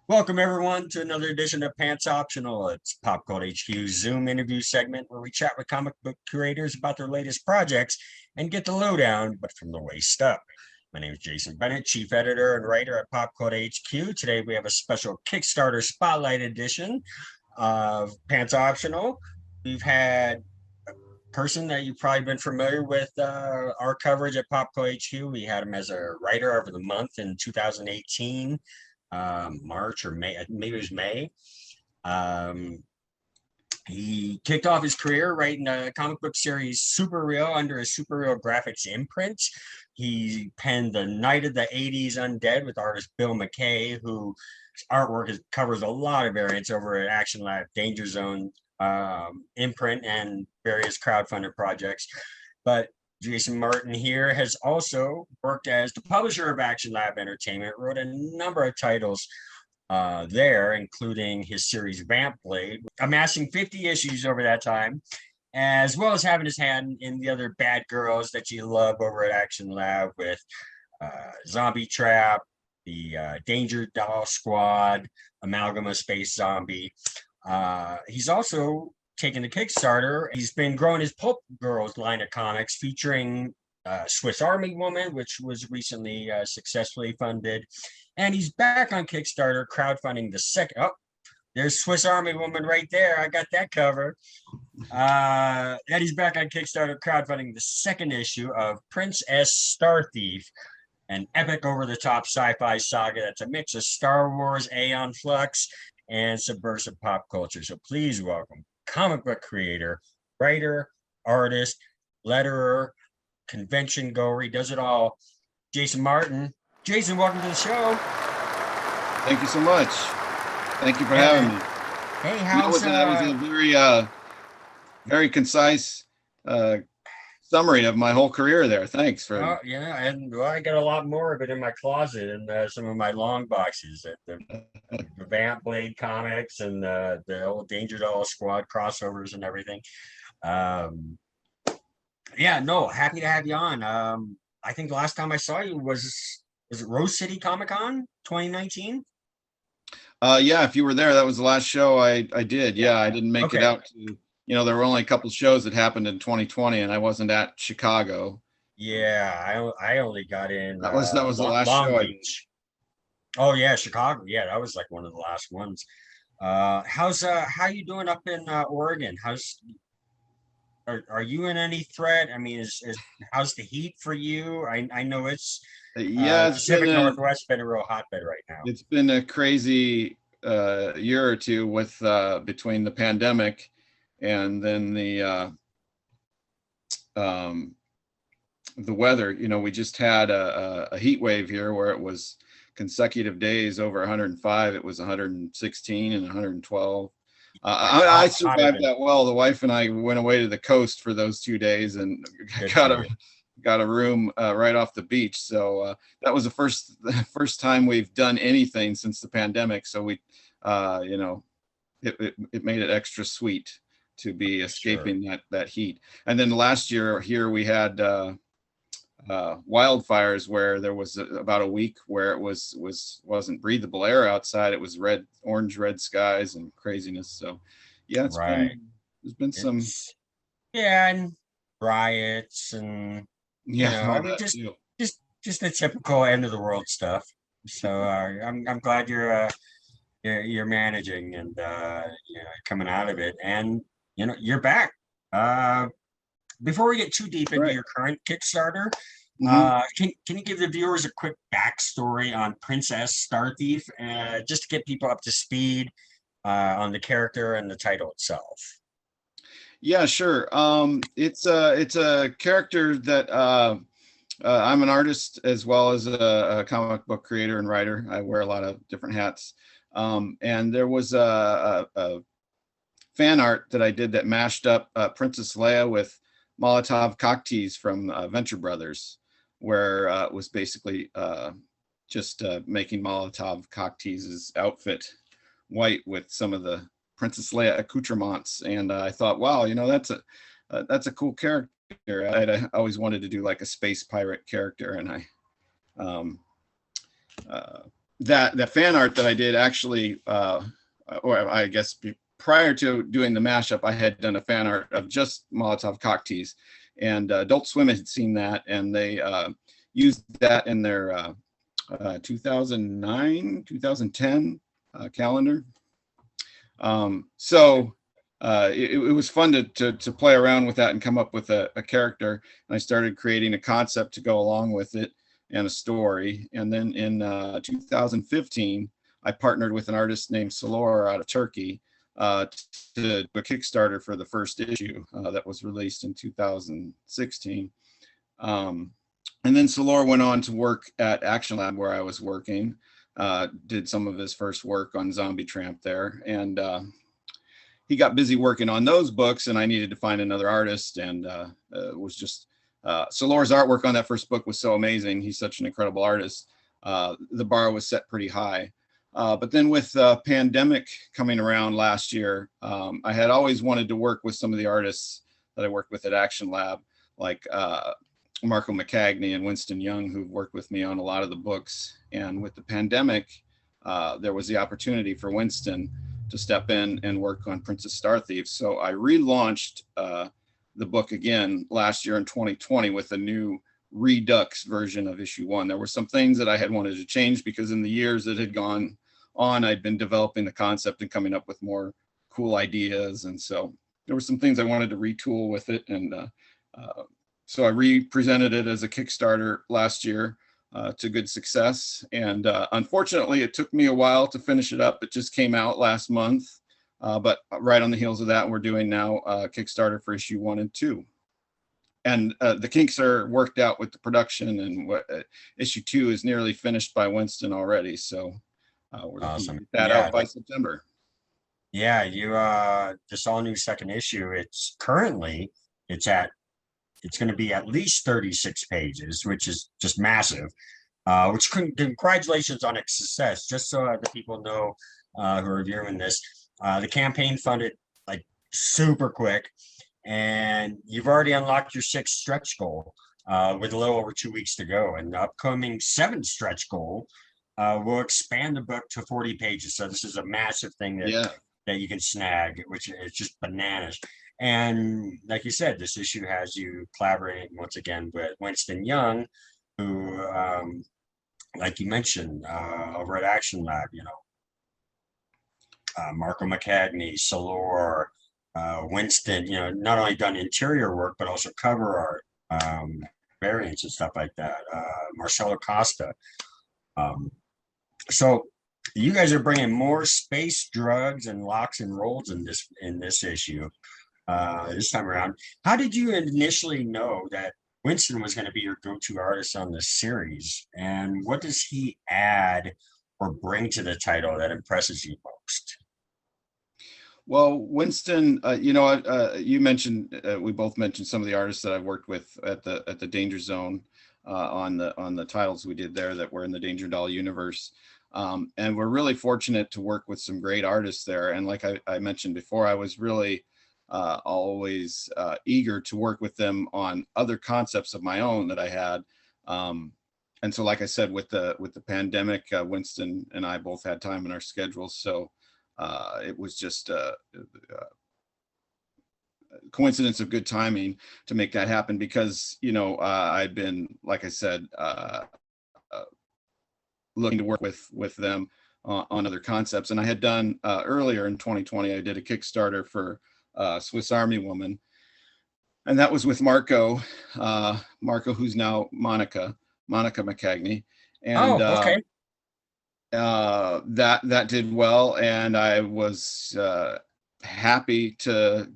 Welcome everyone to another edition of Pants Optional. It's Pop Cult HQ's Zoom interview segment where we chat with comic book creators about their latest projects and get the lowdown, but from the waist up. My name is Jason Bennett, chief editor and writer at Pop Cult HQ. Today we have a special Kickstarter Spotlight edition of Pants Optional. We've had a person that you've probably been familiar with our coverage at Pop Cult HQ. We had him as a writer of the month in 2018. March or May, maybe it was May. He kicked off his career writing a comic book series Super Real under his Super Real Graphics imprint. He penned The Night of the 80s Undead with artist Bill McKay, whose artwork covers a lot of variants over at Action Lab, Danger Zone imprint, and various crowdfunded projects. But Jason Martin here has also worked as the publisher of Action Lab Entertainment, wrote a number of titles there, including his series Vamp Blade, amassing 50 issues over that time, as well as having his hand in the other bad girls that you love over at Action Lab with Zombie Trap, the Danger Doll Squad, Amalgama Space Zombie. He's also taken the Kickstarter. He's been growing his Pulp Girls line of comics featuring Swiss Army Woman, which was recently successfully funded. And he's back on Kickstarter crowdfunding the second. Oh, there's Swiss Army Woman right there. I got that cover. And he's back on Kickstarter crowdfunding the second issue of PRINCE-S STARthief, an epic over-the-top sci-fi saga that's a mix of Star Wars, Aeon Flux, and subversive pop culture. So please welcome comic book creator, writer, artist, letterer, convention goer, he does it all, Jason Martin. Jason, welcome to the show. Thank you so much. Thank you for having me. Hey, how's that was a very very concise summary of my whole career there. Thanks for yeah, and well, I got a lot more of it in my closet and some of my long boxes, the Vamp Blade comics and the old Danger Doll Squad crossovers and everything. Yeah, no, happy to have you on. I think the last time I saw you was it Rose City Comic Con 2019? Yeah, if you were there, that was the last show I did. Yeah, I didn't make it out to, there were only a couple shows that happened in 2020 and I wasn't at Chicago. Yeah, I only got in. That was the last Long show. Beach. Oh yeah, Chicago. Yeah, that was like one of the last ones. How you doing up in Oregon? Are you in any threat? I mean, how's the heat for you? I know it's Pacific Northwest been a real hotbed right now. It's been a crazy year or two with between the pandemic and then the weather. We just had a heat wave here where it was consecutive days over 105. It was 116 and 112. I survived that well. The wife and I went away to the coast for those 2 days and got a room right off the beach. So that was the first time we've done anything since the pandemic. So we, you know, it made it extra sweet to be escaping that heat. And then last year here we had wildfires where there was about a week where it wasn't breathable air outside. It was orange red skies and craziness. So yeah, there's been some and riots and I mean, just the typical end of the world stuff. So I'm glad you're managing and coming out of it, and you're back. Before we get too deep into your current Kickstarter, can you give the viewers a quick backstory on PRINCE-S STARthief, just to get people up to speed on the character and the title itself? Yeah, sure. It's a character that I'm an artist as well as a comic book creator and writer. I wear a lot of different hats. And there was a fan art that I did that mashed up Princess Leia with Molotov cocktease from Venture Brothers, where it was basically just making Molotov cocktease's outfit white with some of the Princess Leia accoutrements. And I thought, wow, that's a cool character. I always wanted to do like a space pirate character, and that fan art that I did actually, or I guess prior to doing the mashup, I had done a fan art of just Molotov cocktease, and Adult Swim had seen that, and they used that in their 2009, 2010 calendar. So it was fun to play around with that and come up with a character. And I started creating a concept to go along with it and a story. And then in 2015, I partnered with an artist named Salor out of Turkey to do a Kickstarter for the first issue that was released in 2016. And then Salor went on to work at Action Lab, where I was working, did some of his first work on Zombie Tramp there. And he got busy working on those books, and I needed to find another artist. And it was just Salor's artwork on that first book was so amazing. He's such an incredible artist. The bar was set pretty high. But then with pandemic coming around last year, I had always wanted to work with some of the artists that I worked with at Action Lab, like Marco McCagney and Winston Young, who've worked with me on a lot of the books. And with the pandemic, there was the opportunity for Winston to step in and work on PRINCE-S STARthief. So I relaunched the book again last year in 2020 with a new redux version of issue 1. There were some things that I had wanted to change because in the years that had gone on, I'd been developing the concept and coming up with more cool ideas. And so there were some things I wanted to retool with it. And so I re-presented it as a Kickstarter last year to good success. And unfortunately, it took me a while to finish it up. It just came out last month. But right on the heels of that, we're doing now Kickstarter for issue 1 and 2. And the kinks are worked out with the production, and issue 2 is nearly finished by Winston already. So we're looking to get that out by September. Yeah, you this all new second issue. It's currently it's going to be at least 36 pages, which is just massive. Which congratulations on its success. Just so the people know who are viewing this, the campaign funded like super quick. And you've already unlocked your 6th stretch goal with a little over 2 weeks to go. And the upcoming 7th stretch goal will expand the book to 40 pages. So this is a massive thing that you can snag, which is just bananas. And like you said, this issue has you collaborating once again with Winston Young, who, like you mentioned, over at Action Lab, Marco McCagney, Salor, Winston, not only done interior work, but also cover art, variants and stuff like that. Marcelo Costa. So you guys are bringing more space, drugs, and locks and rolls in this issue this time around. How did you initially know that Winston was going to be your go-to artist on this series. And what does he add or bring to the title that impresses you most? Well, Winston, you mentioned we both mentioned some of the artists that I've worked with at the Danger Zone on the titles we did there that were in the Danger Doll universe, and we're really fortunate to work with some great artists there. And like I mentioned before, I was really always eager to work with them on other concepts of my own that I had. And so, like I said, with the pandemic, Winston and I both had time in our schedules, so. It was just a coincidence of good timing to make that happen because, I'd been, like I said, looking to work with them on other concepts. And I had done earlier in 2020, I did a Kickstarter for Swiss Army Woman. And that was with Marco, who's now Monica McCagney. And Oh, okay. that did well, and I was happy to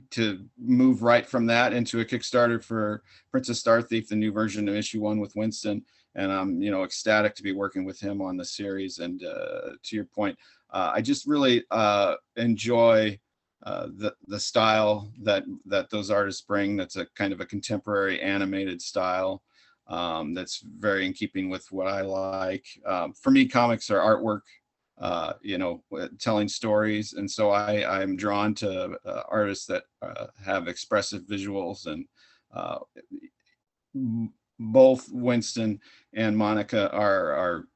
move right from that into a Kickstarter for Princess Starthief, the new version of issue 1 with Winston, and I'm ecstatic to be working with him on the series. And to your point, I just really enjoy the style that those artists bring. That's a kind of a contemporary animated style. That's very in keeping with what I like. For me, comics are artwork, telling stories. And so I'm drawn to artists that have expressive visuals. And both Winston and Monica are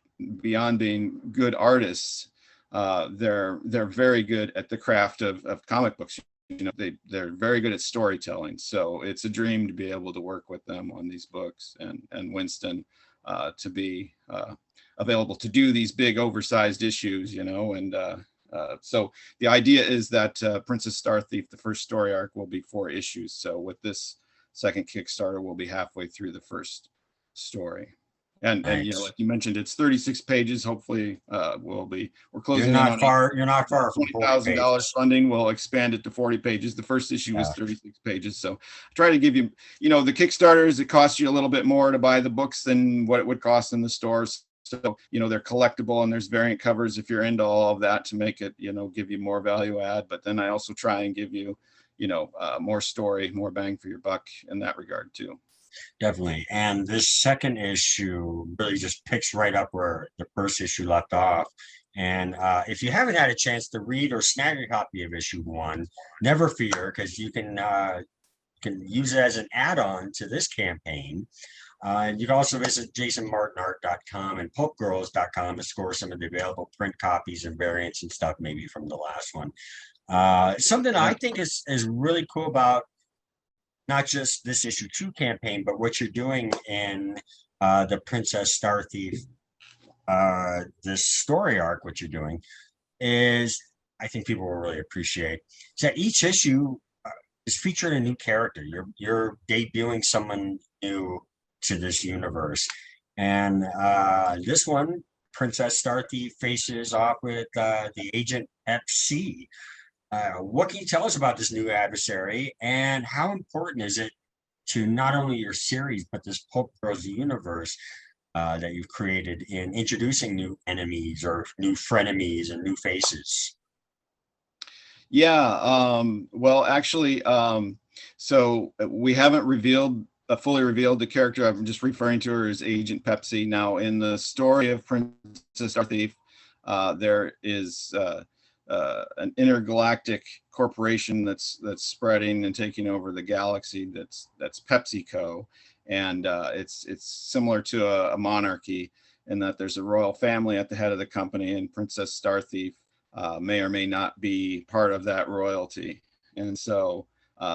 beyond being good artists. They're very good at the craft of comic books. They're very good at storytelling, so it's a dream to be able to work with them on these books, and Winston to be available to do these big oversized issues, and so the idea is that Princess Starthief, the first story arc, will be 4 issues. So with this second Kickstarter, we'll be halfway through the first story. And Nice. like you mentioned, it's 36 pages. Hopefully, we're closing You're in not on far. You're not far from 40 $20,000 pages. funding. We'll expand it to 40 pages. The first issue was Yeah, 36 pages. So I try to give you, the Kickstarters, it costs you a little bit more to buy the books than what it would cost in the stores. So, they're collectible, and there's variant covers if you're into all of that to make it, give you more value add. But then I also try and give you, more story, more bang for your buck in that regard too. definitely. And this second issue really just picks right up where the first issue left off. And if you haven't had a chance to read or snag a copy of issue 1, never fear, because you can use it as an add-on to this campaign. And you can also visit jasonmartinart.com and popegirls.com to score some of the available print copies and variants and stuff, maybe from the last one. Something I think is really cool about not just this issue 2 campaign, but what you're doing in the Princess Starthief, this story arc, what you're doing is, I think people will really appreciate, is that each issue is featuring a new character. You're debuting someone new to this universe. And this one, Princess Starthief faces off with the agent FC. What can you tell us about this new adversary, and how important is it to not only your series, but this Pope Girls universe that you've created in introducing new enemies or new frenemies and new faces? Yeah, well, actually, so we haven't fully revealed the character. I'm just referring to her as Agent Pepsi. Now, in the story of Princess Starthief, there is an intergalactic corporation that's spreading and taking over the galaxy. That's PepsiCo, and it's similar to a monarchy in that there's a royal family at the head of the company, and Princess Starthief may or may not be part of that royalty. And so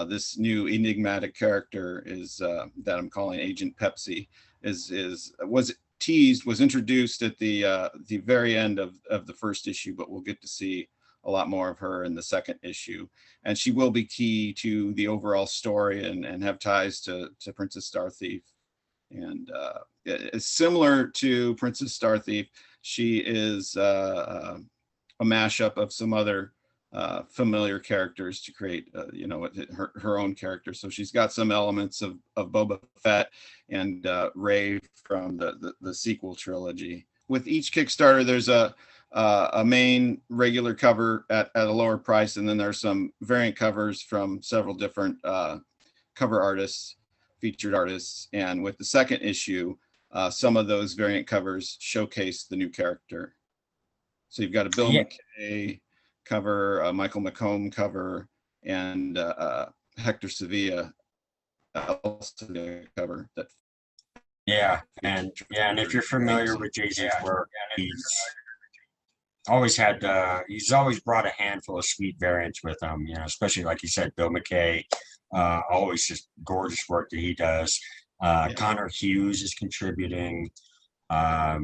this new enigmatic character is that I'm calling Agent Pepsi was introduced at the very end of the first issue, but we'll get to see a lot more of her in the second issue. And she will be key to the overall story and have ties to Princess Starthief. And it's similar to Princess Starthief. She is a mashup of some other familiar characters to create, you know, her own character. So she's got some elements of Boba Fett and Rey from the sequel trilogy. With each Kickstarter, there's a main regular cover at a lower price, and then there's some variant covers from several different cover artists, featured artists. And with the second issue, some of those variant covers showcase the new character. So you've got a Bill McKay cover, Michael McComb cover, and Hector Sevilla cover. That and if you're familiar with Jay-Z's work, he's always brought a handful of sweet variants with him. You know, especially like you said, Bill McKay, always just gorgeous work that he does. Connor Hughes is contributing. I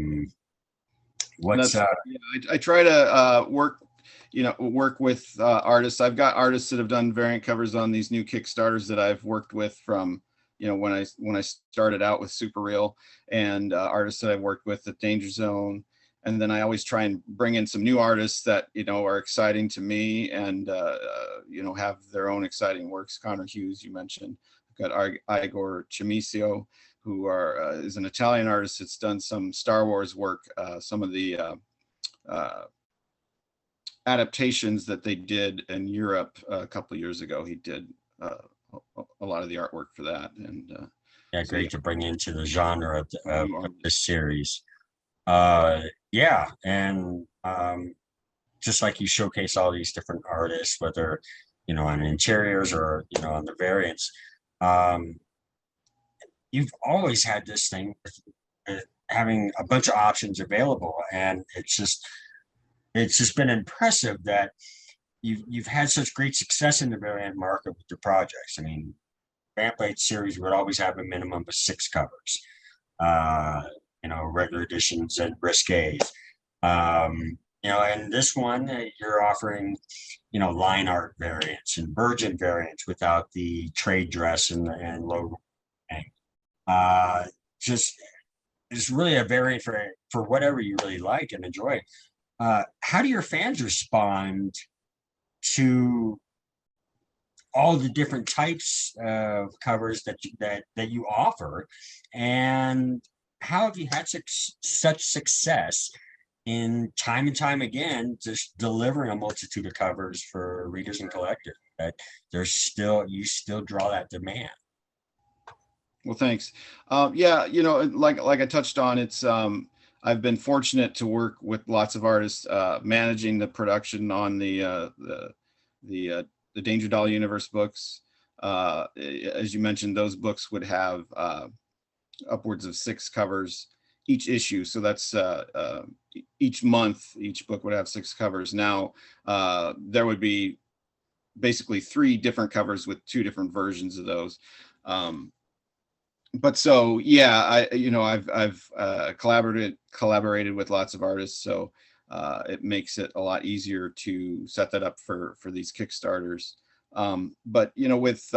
try to work with artists. I've got artists that have done variant covers on these new Kickstarters that I've worked with from, you know, when I started out with Super Real, and artists that I've worked with at Danger Zone. And then I always try and bring in some new artists that, you know, are exciting to me and, you know, have their own exciting works. Connor Hughes, you mentioned. I've got Igor Chimicio, who is an Italian artist that's done some Star Wars work, some of the adaptations that they did in Europe a couple of years ago. He did a lot of the artwork for that. And great to bring into the genre of this series. And just like you showcase all these different artists, whether, you know, on interiors or, you know, on the variants, you've always had this thing with having a bunch of options available, and it's just been impressive that you've had such great success in the variant market with your projects. I mean, Vampire series would always have a minimum of 6 covers, you know, regular editions and risques. You know, and this one you're offering, you know, line art variants and virgin variants without the trade dress and logo. Just it's really a variant for whatever you really like and enjoy. How do your fans respond to all the different types of covers that you offer, and how have you had such success in time and time again just delivering a multitude of covers for readers and collectors, that you still draw that demand? Well, thanks. Yeah, you know, like I touched on, it's I've been fortunate to work with lots of artists managing the production on the Danger Doll Universe books. As you mentioned, those books would have upwards of 6 covers each issue. So that's each month, each book would have 6 covers. Now, there would be basically 3 different covers with 2 different versions of those. But so, yeah, I've collaborated with lots of artists. So it makes it a lot easier to set that up for these Kickstarters. But, you know, with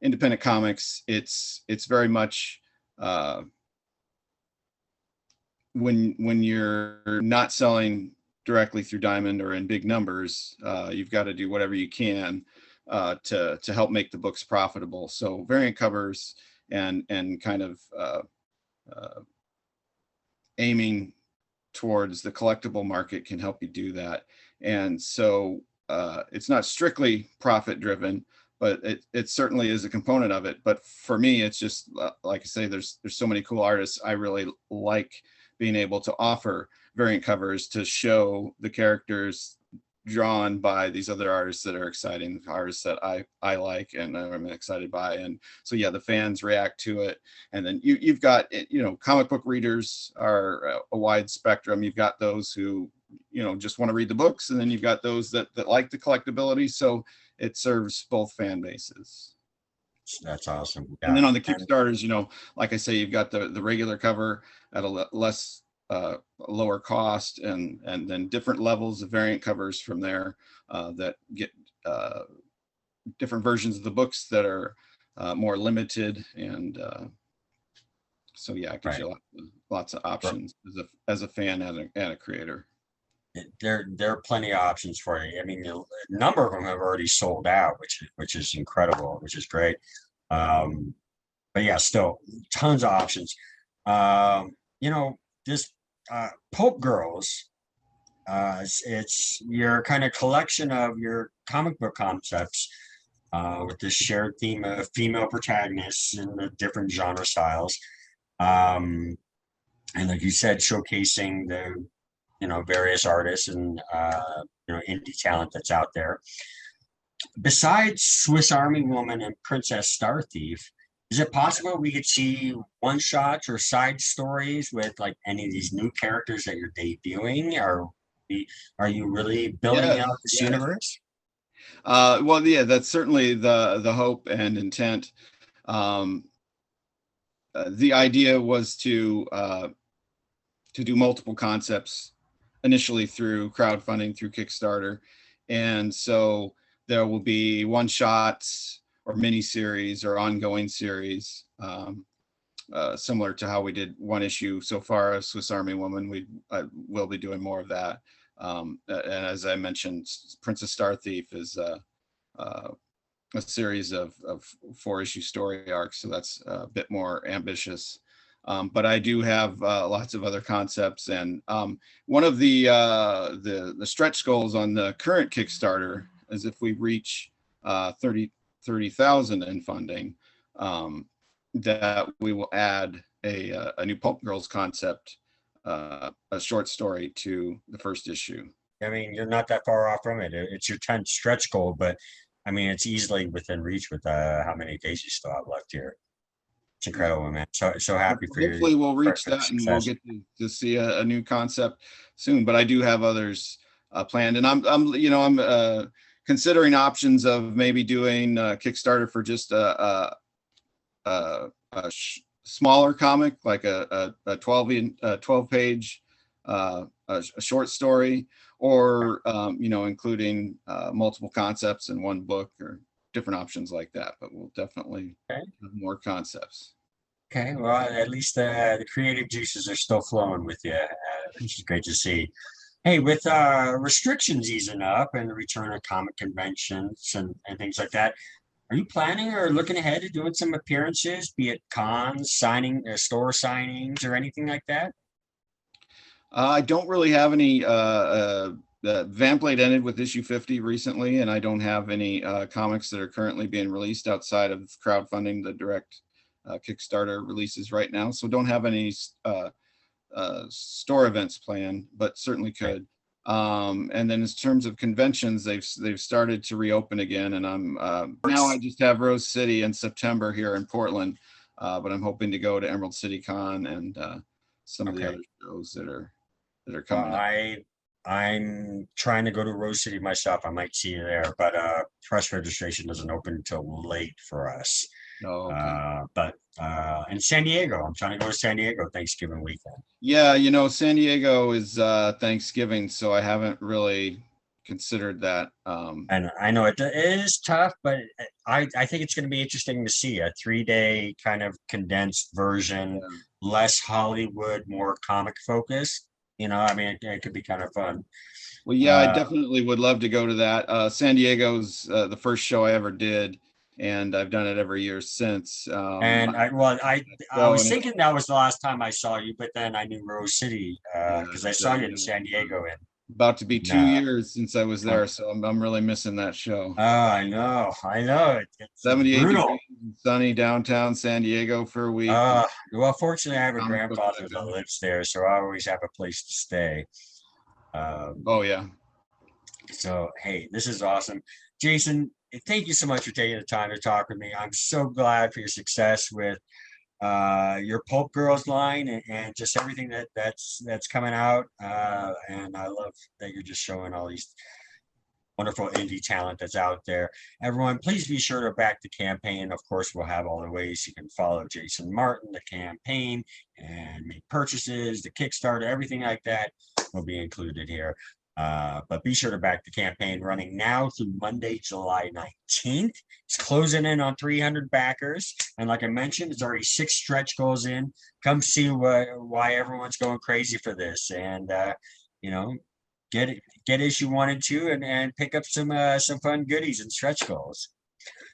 independent comics, it's very much when you're not selling directly through Diamond or in big numbers, you've got to do whatever you can to help make the books profitable. So variant covers and kind of aiming towards the collectible market can help you do that. And so it's not strictly profit driven, but it certainly is a component of it. But for me, it's just like I say, there's so many cool artists. I really like being able to offer variant covers to show the characters drawn by these other artists that are exciting, artists that I like and I'm excited by. And so, yeah, the fans react to it. And then you've got, you know, comic book readers are a wide spectrum. You've got those who, you know, just want to read the books. And then you've got those that like the collectability. So it serves both fan bases. That's awesome. Yeah. And then on the Kickstarters, you know, like I say, you've got the regular cover at a less lower cost, and then different levels of variant covers from there that get different versions of the books that are more limited. And so, yeah, it gives you lots of options as a fan and a creator. there are plenty of options for you. I mean, a number of them have already sold out, which is incredible, which is great. Um, but yeah, still tons of options. You know, this Pulp Girls, it's your kind of collection of your comic book concepts with this shared theme of female protagonists in the different genre styles. Um, and like you said, showcasing the various artists and indie talent that's out there. Besides Swiss Army Woman and Princess Starthief, is it possible we could see one shots or side stories with like any of these new characters that you're debuting? Are you really building Yes, out this yes. universe? Well, yeah, that's certainly the hope and intent. Um, the idea was to do multiple concepts initially through crowdfunding through Kickstarter, and so there will be one shots or mini series or ongoing series, similar to how we did one issue so far of Swiss Army Woman. We will be doing more of that. And as I mentioned, Princess Starthief is a series of 4-issue story arcs, so that's a bit more ambitious. But I do have lots of other concepts, and one of the stretch goals on the current Kickstarter is if we reach 30,000 in funding, that we will add a new Pulp Girls concept, a short story to the first issue. I mean, you're not that far off from it. It's your 10th stretch goal, but I mean, it's easily within reach with how many days you still have left here. It's incredible, man. So happy for you. Hopefully we'll reach for the that and we'll success. get to see a new concept soon. But I do have others planned, and I'm considering options of maybe doing Kickstarter for just a smaller comic, like a 12 page a short story, or including multiple concepts in one book, or different options like that. But we'll definitely Okay. have more concepts. Okay. Well, at least the creative juices are still flowing with you, which is great to see. Hey, with restrictions easing up and the return of comic conventions and things like that, are you planning or looking ahead to doing some appearances, be it cons, signing, store signings, or anything like that? I don't really have any. Vampblade ended with issue 50 recently, and I don't have any comics that are currently being released outside of crowdfunding, the direct Kickstarter releases right now. So don't have any store events planned, but certainly could. And then in terms of conventions, they've started to reopen again, and I'm now I just have Rose City in September here in Portland, but I'm hoping to go to Emerald City Con and some of the other shows that are coming up. I'm trying to go to Rose City myself. I might see you there, but press registration doesn't open until late for us. Oh, okay. But in San Diego, I'm trying to go to San Diego Thanksgiving weekend. Yeah, San Diego is Thanksgiving, so I haven't really considered that. And I know it is tough, but I think it's going to be interesting to see a 3-day kind of condensed version, less Hollywood, more comic focused. I mean, it could be kind of fun. Well, yeah, I definitely would love to go to that. San Diego's the first show I ever did, and I've done it every year since. And I was thinking that was the last time I saw you, but then I knew Rose City because I saw you in San Diego. And about to be 2 years since I was there, so I'm really missing that show. Oh, I know. It's 78 brutal. degrees, sunny downtown San Diego for a week. Well, fortunately, I have a grandfather that lives there, so I always have a place to stay. Oh yeah. So hey, this is awesome, Jason. Thank you so much for taking the time to talk with me. I'm so glad for your success with your Pulp Girls line and just everything that's coming out. And I love that you're just showing all these wonderful indie talent that's out there. Everyone, please be sure to back the campaign. Of course, we'll have all the ways you can follow Jason Martin, the campaign, and make purchases, the Kickstarter, everything like that will be included here. But be sure to back the campaign, running now through Monday, July 19th. It's closing in on 300 backers. And like I mentioned, it's already 6 stretch goals in. Come see why everyone's going crazy for this. And, get issue 1 and 2 and pick up some fun goodies and stretch goals.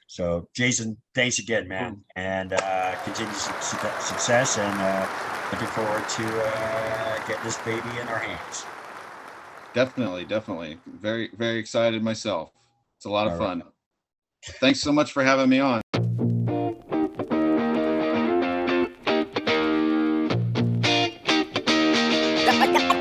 So Jason, thanks again, man, and continued success, and looking forward to getting this baby in our hands. Definitely. Very, very excited myself. It's a lot of fun. Right. Thanks so much for having me on. Got